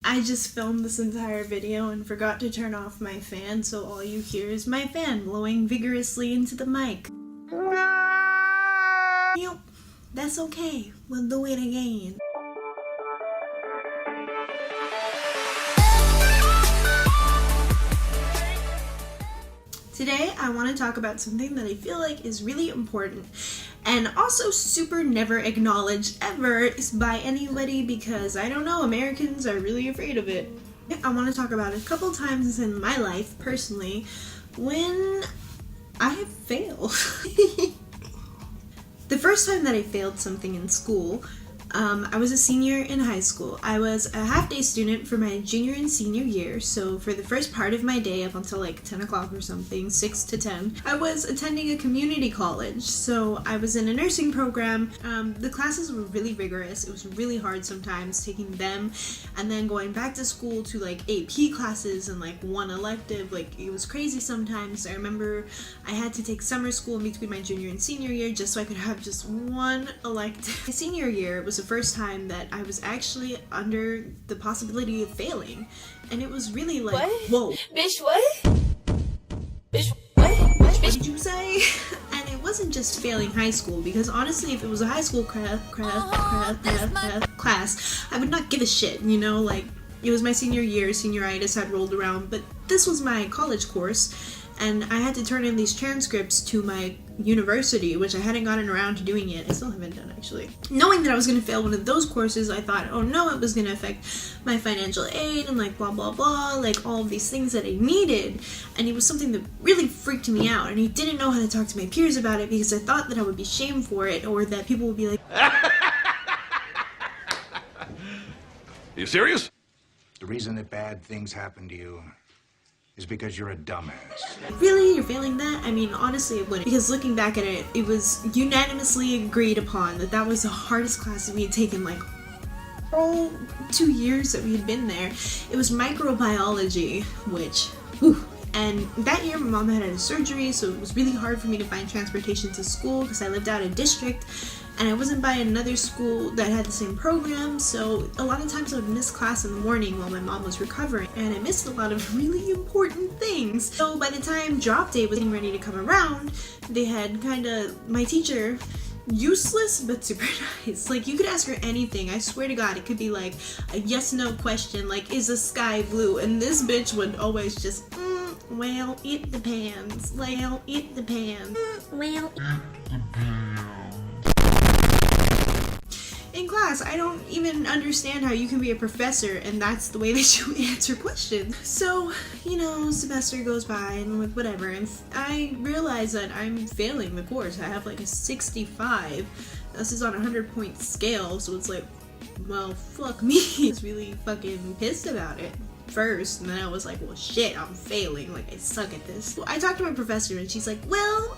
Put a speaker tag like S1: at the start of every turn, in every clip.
S1: I just filmed this entire video and forgot to turn off my fan, so all you hear is my fan blowing vigorously into the mic. Yep, that's okay. We'll do it again. Today, I want to talk about something that I feel like is really important and also super never acknowledged ever by anybody because, I don't know, Americans are really afraid of it. I want to talk about a couple times in my life, personally, when I have failed. The first time that I failed something in school, I was a senior in high school. I was a half-day student for my junior and senior year, so for the first part of my day up until like 10 o'clock or something, 6 to 10, I was attending a community college, so I was in a nursing program. The classes were really rigorous. It was really hard sometimes taking them and then going back to school to like AP classes and like one elective. Like, it was crazy sometimes. I remember I had to take summer school in between my junior and senior year just so I could have just one elective. My senior year was the first time that I was actually under the possibility of failing, and it was really like, what? Whoa,
S2: bitch, what? Bitch, what?
S1: What did you say? And it wasn't just failing high school, because honestly, if it was a high school class, I would not give a shit, you know, like, it was my senior year, senioritis had rolled around, but this was my college course, and I had to turn in these transcripts to my university, which I hadn't gotten around to doing yet. I still haven't done, actually. Knowing that I was going to fail one of those courses, I thought, oh no, it was going to affect my financial aid and like blah blah blah, like all of these things that I needed, and it was something that really freaked me out, and I didn't know how to talk to my peers about it because I thought that I would be shamed for it, or that people would be like,
S3: Are you serious?
S4: The reason that bad things happen to you is because you're a dumbass.
S1: really? You're failing that? I mean, honestly, it wouldn't. Because looking back at it, it was unanimously agreed upon that that was the hardest class that we had taken, like, all 2 years that we had been there. It was microbiology, which, whew. And that year, my mom had a surgery, so it was really hard for me to find transportation to school because I lived out of district, and I wasn't by another school that had the same program, so a lot of times I would miss class in the morning while my mom was recovering, and I missed a lot of really important things. So by the time drop day was getting ready to come around, they had my teacher, useless but super nice. Like, you could ask her anything. I swear to God, it could be like a yes/no question, like, is the sky blue? And this bitch would always just, well, it depends. Well, it depends. Well, in class, I don't even understand how you can be a professor and that's the way that you answer questions. So, you know, semester goes by and like whatever, and I realize that I'm failing the course. I have like a 65. This is on a 100-point scale, so it's like, well, fuck me. I was really fucking pissed about it first, and then I was like, well shit, I'm failing, like I suck at this. I talked to my professor and she's like, well,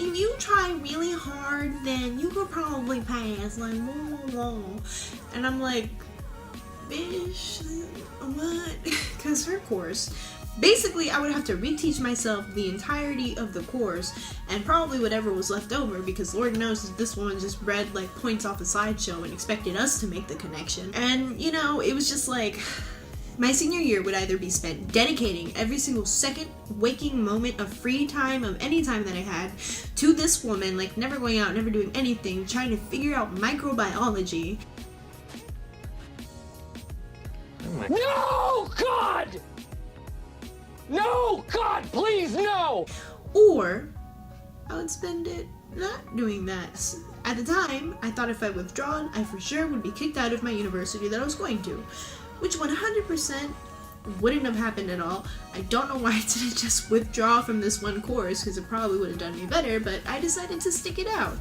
S1: if you try really hard, then you could probably pass, like, whoa. And I'm like, bitch, what? Because her course, basically I would have to reteach myself the entirety of the course and probably whatever was left over, because Lord knows this woman just read like points off a slideshow and expected us to make the connection. And you know, it was just like, my senior year would either be spent dedicating every single second waking moment of free time, of any time that I had, to this woman, like never going out, never doing anything, trying to figure out microbiology.
S2: No, God! No, God, please, no!
S1: Or I would spend it not doing that. At the time, I thought if I withdrawn, I for sure would be kicked out of my university that I was going to, which 100% wouldn't have happened at all. I don't know why I didn't just withdraw from this one course, because it probably would have done me better, but I decided to stick it out.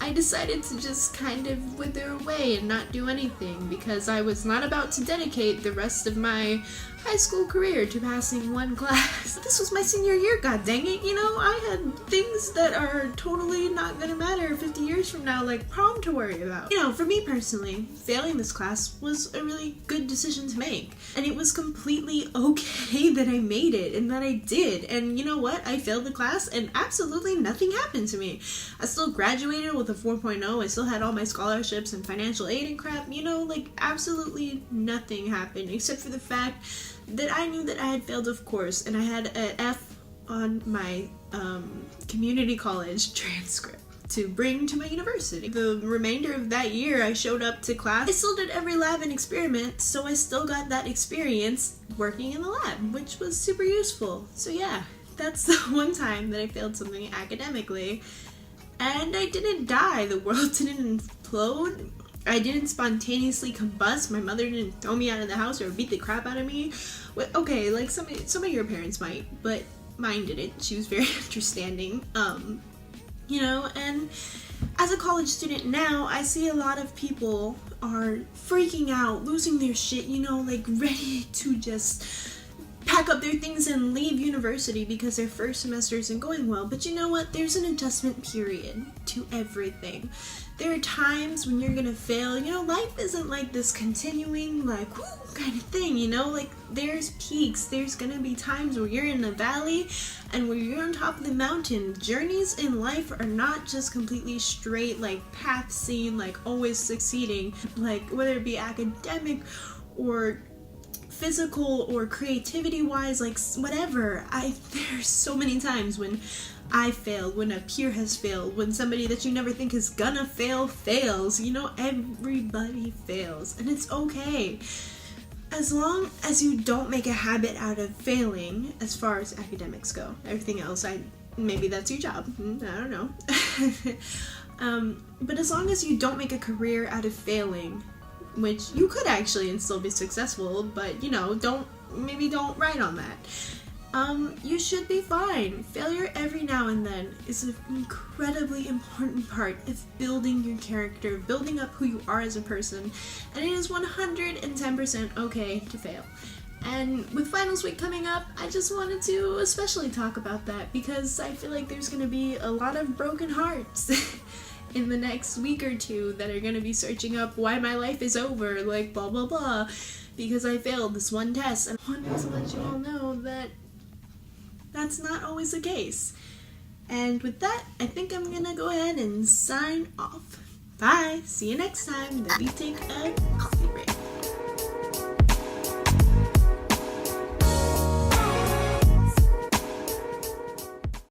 S1: I decided to just kind of wither away and not do anything, because I was not about to dedicate the rest of my high school career to passing one class. This was my senior year, god dang it, you know, I had things that are totally not gonna matter 50 years from now, like prom to worry about. You know, for me personally, failing this class was a really good decision to make, and it was completely okay that I made it and that I did. And you know what, I failed the class and absolutely nothing happened to me. I still graduated with with a 4.0. I still had all my scholarships and financial aid and crap. You know, like, absolutely nothing happened except for the fact that I knew that I had failed, of course, and I had an F on my community college transcript to bring to my university. The remainder of that year, I showed up to class. I still did every lab and experiment, so I still got that experience working in the lab, which was super useful. So yeah, that's the one time that I failed something academically. And I didn't die. The world didn't implode. I didn't spontaneously combust. My mother didn't throw me out of the house or beat the crap out of me. Okay, like some of your parents might, but mine didn't. She was very understanding. You know, and as a college student now, I see a lot of people are freaking out, losing their shit, you know, like ready to just pack up their things and leave university because their first semester isn't going well. But you know what? There's an adjustment period to everything. There are times when you're gonna fail. You know, life isn't like this continuing, like, woo, kind of thing, you know? Like, there's peaks. There's gonna be times where you're in a valley and where you're on top of the mountain. Journeys in life are not just completely straight, like, path seen, like, always succeeding. Like, whether it be academic or physical or creativity-wise, like, whatever. There's so many times when I failed, when a peer has failed, when somebody that you never think is gonna fail fails. You know, everybody fails, and it's okay. As long as you don't make a habit out of failing, as far as academics go. Everything else, maybe that's your job. I don't know. But as long as you don't make a career out of failing, which you could actually and still be successful, but, you know, don't write on that. You should be fine. Failure every now and then is an incredibly important part of building your character, building up who you are as a person, and it is 110% okay to fail. And with finals week coming up, I just wanted to especially talk about that because I feel like there's going to be a lot of broken hearts in the next week or two that are going to be searching up why my life is over, like blah blah blah, because I failed this one test. And I wanted to let you all know that that's not always the case. And with that, I think I'm gonna go ahead and sign off. Bye! See you next time. Let me take a coffee break.